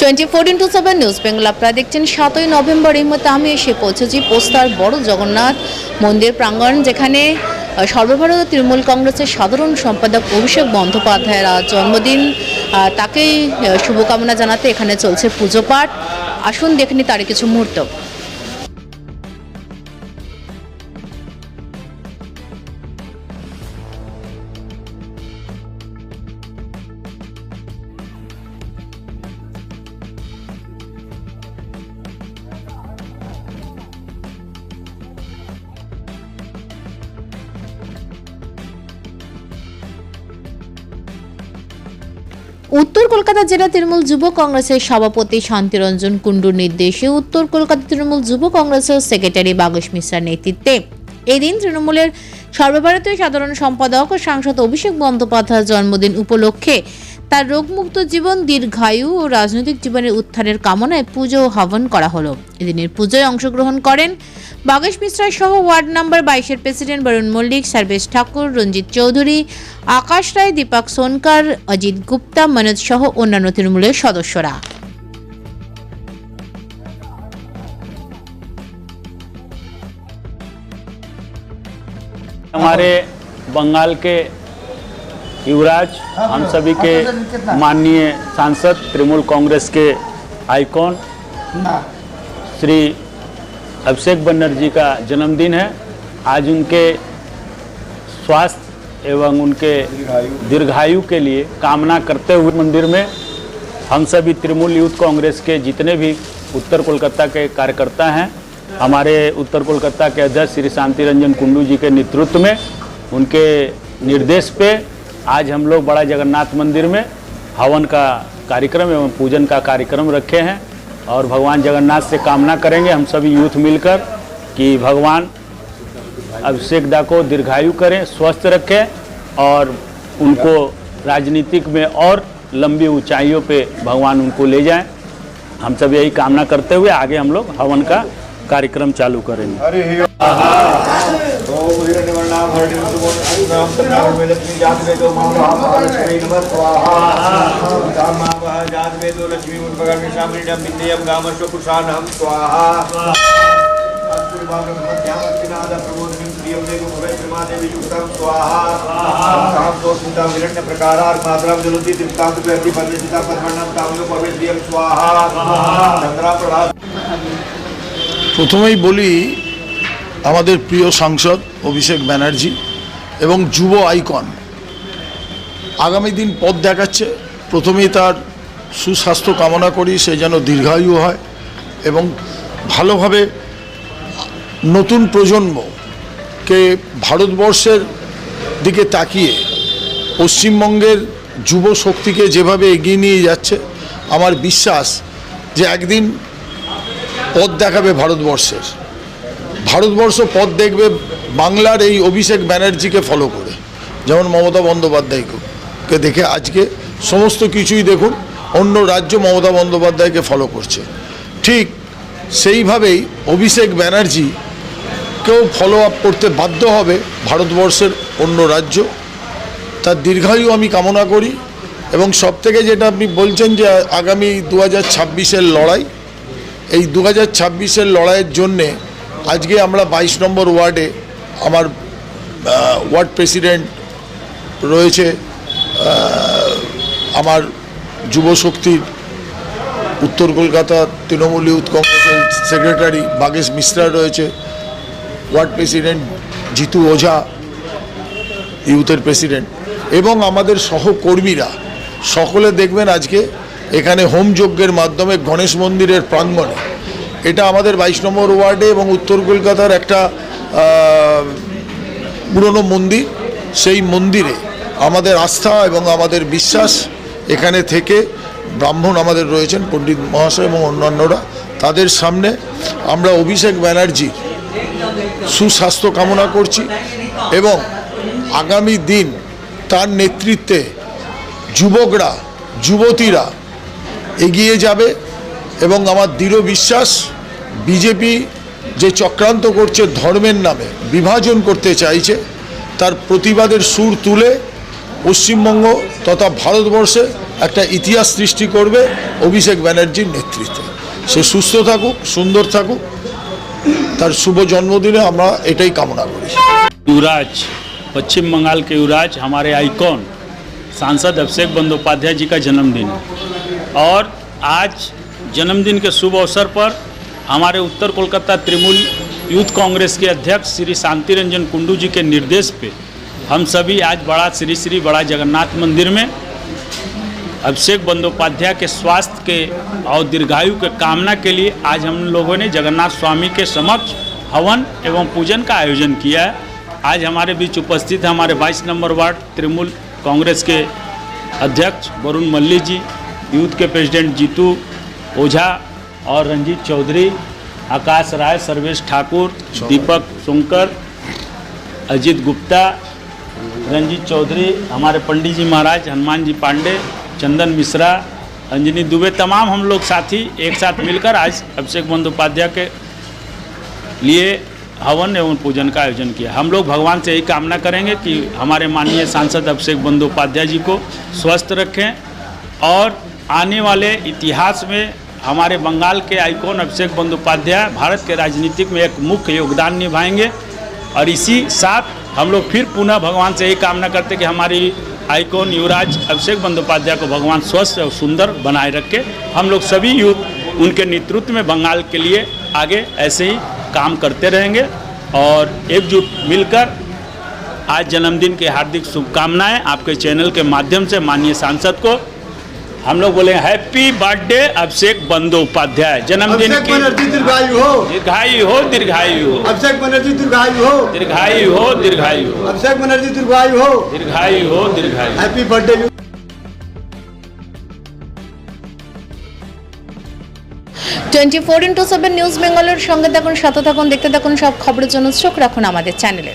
24x7 news Bengal আপনারা দেখছেন 7ই November. এই মুহূর্তে আমি এসে পৌঁছেছি পোস্তার বড় জগন্নাথ মন্দির প্রাঙ্গণ, যেখানে সর্বভারতীয় তৃণমূল কংগ্রেসের সাধারণ সম্পাদক অভিষেক বন্দ্যোপাধ্যায়ের জন্মদিন। তাকেই শুভকামনা জানাতে এখানে চলছে পুজো পাঠ। আসুন দেখে নি তারই কিছু মুহূর্ত। উত্তর কলকাতা জেলা তৃণমূল যুব কংগ্রেসের সভাপতি শান্তিরঞ্জন কুণ্ডুর নির্দেশে উত্তর কলকাতা তৃণমূল যুব কংগ্রেসের সেক্রেটারি বাগেশ মিশ্রার নেতৃত্বে এই দিন তৃণমূলের সর্বভারতীয় সাধারণ সম্পাদক ও সাংসদ অভিষেক বন্দ্যোপাধ্যায়ের জন্মদিন উপলক্ষে তার রোগমুক্ত জীবন, দীর্ঘায়ু ও রাজনৈতিক জীবনের উত্থানের কামনায় পুজো হবন করা হলো। এদিনের পুজোয় অংশগ্রহণ করেন বাগেশ মিশ্রা সহ ওয়ার্ড নম্বর 22-এর প্রেসিডেন্ট বরুণ মল্লিক, সর্বেশ ঠাকুর, রঞ্জিত চৌধুরী, আকাশ রায়, দীপক সোনকার, অজিত গুপ্তা, মনোজ সহ অন্যান্য তৃণমূলের সদস্যরা। हमारे बंगाल के युवराज, हम सभी के माननीय सांसद, तृणमूल कांग्रेस के आइकॉन श्री अभिषेक बनर्जी का जन्मदिन है। आज उनके स्वास्थ्य एवं उनके दीर्घायु के लिए कामना करते हुए मंदिर में हम सभी तृणमूल यूथ कांग्रेस के जितने भी उत्तर कोलकाता के कार्यकर्ता हैं, हमारे उत्तर कोलकाता के अध्यक्ष श्री शांतिरंजन कुंडू जी के नेतृत्व में, उनके निर्देश पे आज हम लोग बड़ा जगन्नाथ मंदिर में हवन का कार्यक्रम एवं पूजन का कार्यक्रम रखे हैं। और भगवान जगन्नाथ से कामना करेंगे हम सभी यूथ मिलकर कि भगवान अभिषेक दा को दीर्घायु करें, स्वस्थ रखें और उनको राजनीतिक में और लंबी ऊंचाइयों पे भगवान उनको ले जाएं। हम सब यही कामना करते हुए आगे हम लोग हवन का कार्यक्रम चालू करेंगे। প্রথমেই বলি, আমাদের প্রিয় সাংসদ অভিষেক ব্যানার্জি এবং যুব আইকন আগামী দিন পথ দেখাচ্ছে। প্রথমেই তার সুস্বাস্থ্য কামনা করি, সে যেন দীর্ঘায়ু হয় এবং ভালোভাবে নতুন প্রজন্মকে ভারতবর্ষের দিকে তাকিয়ে পশ্চিমবঙ্গের যুব শক্তিকে যেভাবে এগিয়ে নিয়ে যাচ্ছে, আমার বিশ্বাস যে একদিন পথ দেখাবে ভারতবর্ষের। ভারতবর্ষ পথ দেখবে বাংলার এই অভিষেক ব্যানার্জিকে ফলো করে। যেমন মমতা বন্দ্যোপাধ্যায়কে দেখে আজকে সমস্ত কিছুই দেখুন অন্য রাজ্য মমতা বন্দ্যোপাধ্যায়কে ফলো করছে, ঠিক সেইভাবেই অভিষেক ব্যানার্জিকেও ফলো আপ করতে বাধ্য হবে ভারতবর্ষের অন্য রাজ্য। তার দীর্ঘায়ু আমি কামনা করি এবং সবথেকে যেটা আপনি বলছেন যে আগামী 2026-এর লড়াই, এই 2026-এর লড়াইয়ের জন্যে আজকে আমরা 22 নম্বর ওয়ার্ডে আমার ওয়ার্ড প্রেসিডেন্ট রয়েছে, আমার যুবশক্তির উত্তর কলকাতা তৃণমূল ইউথ কংগ্রেসের সেক্রেটারি বাগেশ মিশ্রা রয়েছে, ওয়ার্ড প্রেসিডেন্ট জিতু ওঝা ইউথের প্রেসিডেন্ট এবং আমাদের সহকর্মীরা সকলে দেখবেন আজকে এখানে হোম যজ্ঞের মাধ্যমে গণেশ মন্দিরের প্রাঙ্গণে, এটা আমাদের 22 নম্বর ওয়ার্ডে এবং উত্তর কলকাতার একটা পুরনো মন্দির। সেই মন্দিরে আমাদের আস্থা এবং আমাদের বিশ্বাস, এখানে থেকে ব্রাহ্মণ আমাদের রয়েছেন পণ্ডিত মহাশয় এবং অন্যান্যরা, তাদের সামনে আমরা অভিষেক ব্যানার্জির সুস্বাস্থ্য কামনা করছি এবং আগামী দিন তার নেতৃত্বে যুবকরা, যুবতীরা এগিয়ে যাবে এবং আমার দৃঢ় বিশ্বাস বিজেপি যে চক্রান্ত করছে, ধর্মের নামে বিভাজন করতে চাইছে, তার প্রতিবাদের সুর তুলে পশ্চিমবঙ্গ তথা ভারতবর্ষে একটা ইতিহাস সৃষ্টি করবে অভিষেক ব্যানার্জির নেতৃত্বে। সে সুস্থ থাকুক, সুন্দর থাকুক, তার শুভ জন্মদিনে আমরা এটাই কামনা করি। युवराज पश्चिम बंगाल के युवराज हमारे आइकॉन सांसद अभिषेक बंदोपाध्याय जी का जन्मदिन है और आज जन्मदिन के शुभ अवसर पर हमारे उत्तर कोलकाता तृणमूल यूथ कांग्रेस के अध्यक्ष श्री शांति रंजन कुंडू जी के निर्देश पे हम सभी आज श्री बड़ा जगन्नाथ मंदिर में अभिषेक बंदोपाध्याय के स्वास्थ्य के और दीर्घायु के कामना के लिए आज हम लोगों ने जगन्नाथ स्वामी के समक्ष हवन एवं पूजन का आयोजन किया है। आज हमारे बीच उपस्थित है हमारे 22 नंबर वार्ड तृणमूल कांग्रेस के अध्यक्ष वरुण मल्ली जी, यूथ के प्रेसिडेंट जीतू ओझा और रंजीत चौधरी, आकाश राय, सर्वेश ठाकुर, दीपक सोनकर, अजीत गुप्ता, रंजीत चौधरी, हमारे पंडित जी महाराज, हनुमान जी पांडे, चंदन मिश्रा, अंजनी दुबे, तमाम हम लोग साथी एक साथ मिलकर आज अभिषेक बंदोपाध्याय के लिए हवन एवं पूजन का आयोजन किया। हम लोग भगवान से यही कामना करेंगे कि हमारे माननीय सांसद अभिषेक बंदोपाध्याय जी को स्वस्थ रखें और आने वाले इतिहास में हमारे बंगाल के आइकॉन अभिषेक बंदोपाध्याय भारत के राजनीतिक में एक मुख्य योगदान निभाएंगे। और इसी साथ हम लोग फिर पुनः भगवान से यही कामना करते कि हमारी आइकॉन युवराज अभिषेक बंदोपाध्याय को भगवान स्वस्थ और सुंदर बनाए रखे। हम लोग सभी यूथ उनके नेतृत्व में बंगाल के लिए आगे ऐसे ही काम करते रहेंगे और एकजुट मिलकर आज जन्मदिन की हार्दिक शुभकामनाएं आपके चैनल के माध्यम से माननीय सांसद को हम लोग बोले हैप्पी बर्थडे अभिषेक बंदोपाध्याय, जन्मदिन की दीर्घायु हो, दीर्घायु हो, दीर्घायु हो, अभिषेक बनर्जी दीर्घायु हो, दीर्घायु हो, दीर्घायु हो, अभिषेक बनर्जी दीर्घायु हो, दीर्घायु हो, दीर्घायु। Happy birthday. 24x7 নিউজ বেঙ্গলের সঙ্গে থাকুন, সাথে থাকুন, দেখতে থাকুন সব খবরের জন্য চোখ রাখুন আমাদের চ্যানেলে।